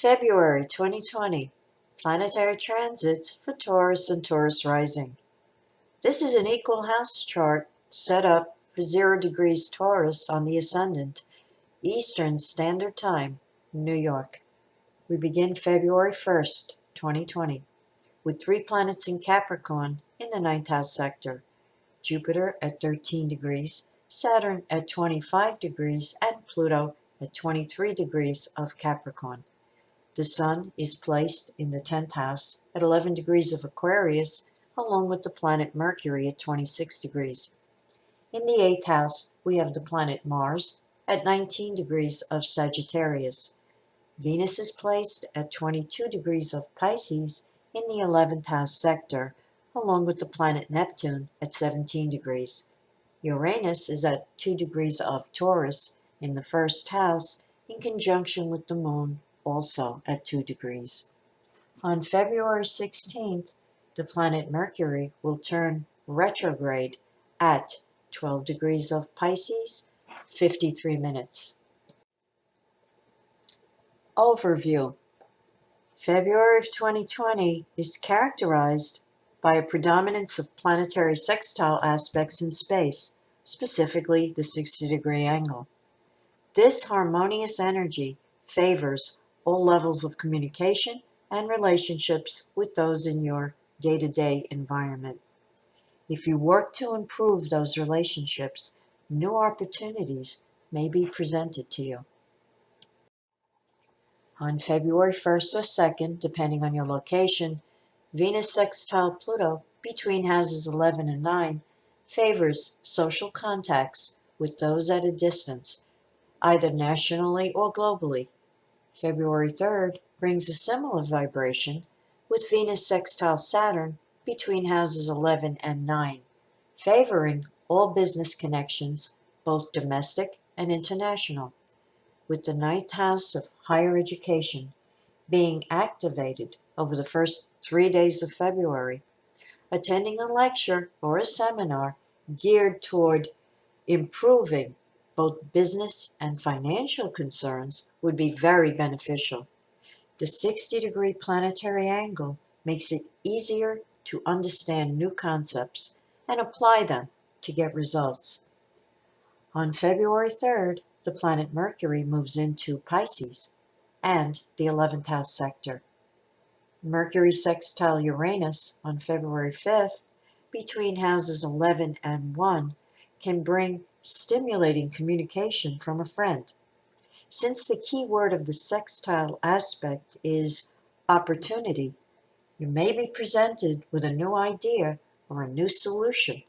February 2020 Planetary Transits for Taurus and Taurus Rising. This is an equal house chart set up for 0 degrees Taurus on the ascendant, Eastern Standard Time, New York. We begin February 1st, 2020, with 3 planets in Capricorn in the 9th house sector: Jupiter at 13 degrees, Saturn at 25 degrees, and Pluto at 23 degrees of Capricorn. The Sun is placed in the 10th house at 11 degrees of Aquarius, along with the planet Mercury at 26 degrees. In the 8th house, we have the planet Mars at 19 degrees of Sagittarius. Venus is placed at 22 degrees of Pisces in the 11th house sector, along with the planet Neptune at 17 degrees. Uranus is at 2 degrees of Taurus in the 1st house, in conjunction with the Moon, also at 2 degrees. On February 16th, the planet Mercury will turn retrograde at 12 degrees of Pisces, 53 minutes. Overview. February of 2020 is characterized by a predominance of planetary sextile aspects in space, specifically the 60-degree angle. This harmonious energy favors all levels of communication and relationships with those in your day-to-day environment. If you work to improve those relationships, new opportunities may be presented to you. On February 1st or 2nd, depending on your location, Venus sextile Pluto between houses 11 and 9 favors social contacts with those at a distance, either nationally or globally. February 3rd brings a similar vibration with Venus sextile Saturn between houses 11 and 9, favoring all business connections, both domestic and international, with the 9th house of higher education being activated over the first 3 days of February. Attending a lecture or a seminar geared toward improving both business and financial concerns would be very beneficial. The 60-degree planetary angle makes it easier to understand new concepts and apply them to get results. On February 3rd, the planet Mercury moves into Pisces and the 11th house sector. Mercury sextile Uranus on February 5th between houses 11 and 1 can bring stimulating communication from a friend. Since the key word of the sextile aspect is opportunity, you may be presented with a new idea or a new solution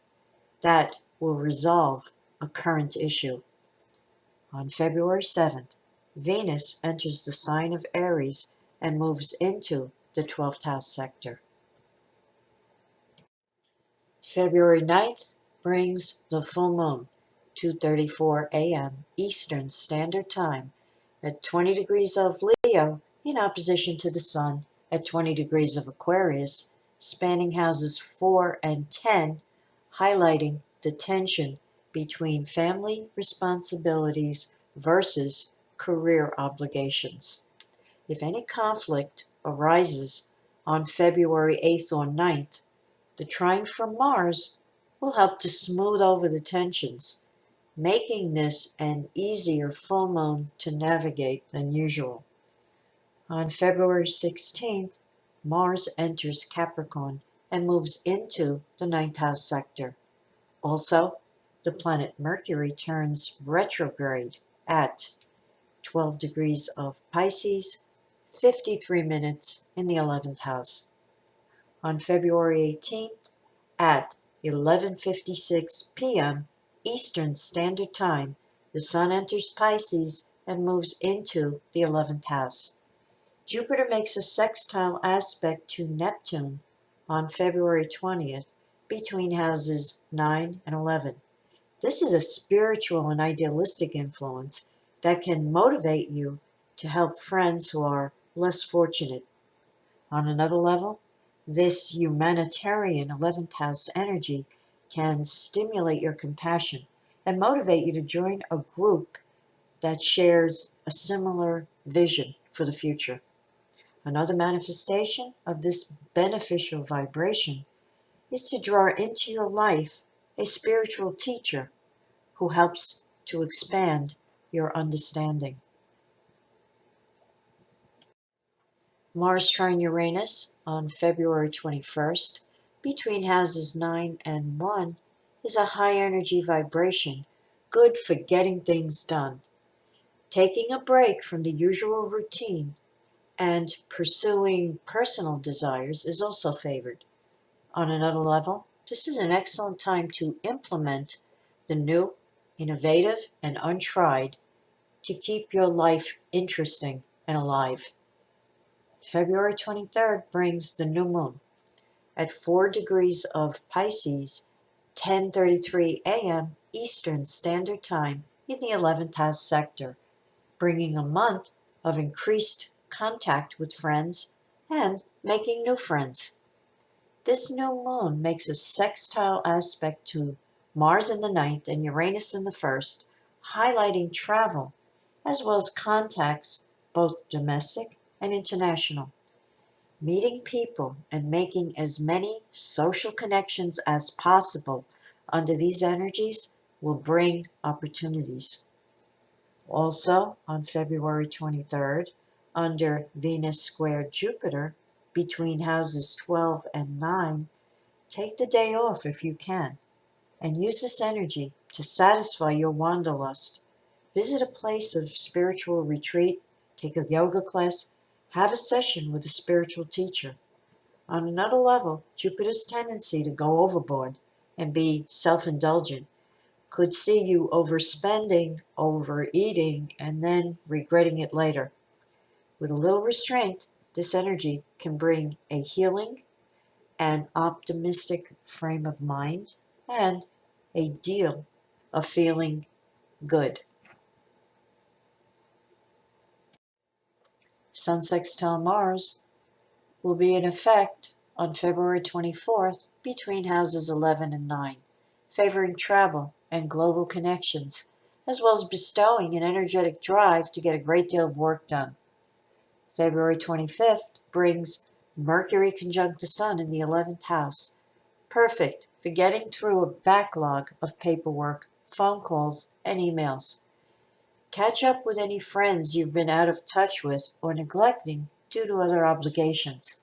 that will resolve a current issue. On February 7th, Venus enters the sign of Aries and moves into the 12th house sector. February 9th brings the full moon, 2:34 a.m. Eastern Standard Time, at 20 degrees of Leo in opposition to the Sun at 20 degrees of Aquarius, spanning houses 4 and 10, highlighting the tension between family responsibilities versus career obligations. If any conflict arises on February 8th or 9th, the trine from Mars will help to smooth over the tensions, making this an easier full moon to navigate than usual. On February 16th, Mars enters Capricorn and moves into the 9th house sector. Also, the planet Mercury turns retrograde at 12 degrees of Pisces, 53 minutes in the 11th house. On February 18th, at 11:56 p.m. Eastern Standard Time, the Sun enters Pisces and moves into the 11th house. Jupiter makes a sextile aspect to Neptune on February 20th between houses 9 and 11. This is a spiritual and idealistic influence that can motivate you to help friends who are less fortunate. On another level, this humanitarian 11th house energy can stimulate your compassion and motivate you to join a group that shares a similar vision for the future. Another manifestation of this beneficial vibration is to draw into your life a spiritual teacher who helps to expand your understanding. Mars trine Uranus on February 21st between houses 9 and 1 is a high energy vibration, good for getting things done. Taking a break from the usual routine and pursuing personal desires is also favored. On another level, this is an excellent time to implement the new, innovative, and untried to keep your life interesting and alive. February 23rd brings the new moon at 4 degrees of Pisces, 10:33 a.m. Eastern Standard Time in the 11th house sector, bringing a month of increased contact with friends and making new friends. This new moon makes a sextile aspect to Mars in the ninth and Uranus in the first, highlighting travel as well as contacts, both domestic and international. Meeting people and making as many social connections as possible under these energies will bring opportunities. Also, on February 23rd, under Venus square Jupiter, between houses 12 and 9, take the day off if you can, and use this energy to satisfy your wanderlust. Visit a place of spiritual retreat, take a yoga class, have a session with a spiritual teacher. On another level, Jupiter's tendency to go overboard and be self-indulgent could see you overspending, overeating, and then regretting it later. With a little restraint, this energy can bring a healing and optimistic frame of mind and a deal of feeling good. Sun sextile Mars will be in effect on February 24th between houses 11 and 9, favoring travel and global connections, as well as bestowing an energetic drive to get a great deal of work done. February 25th brings Mercury conjunct the Sun in the 11th house, perfect for getting through a backlog of paperwork, phone calls, and emails. Catch up with any friends you've been out of touch with or neglecting due to other obligations.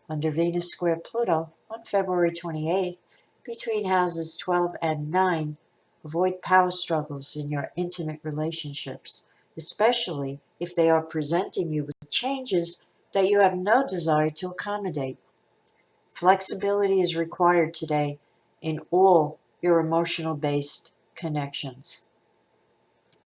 Under Venus square Pluto on February 28th, between houses 12 and 9, avoid power struggles in your intimate relationships, especially if they are presenting you with changes that you have no desire to accommodate. Flexibility is required today in all your emotional-based connections.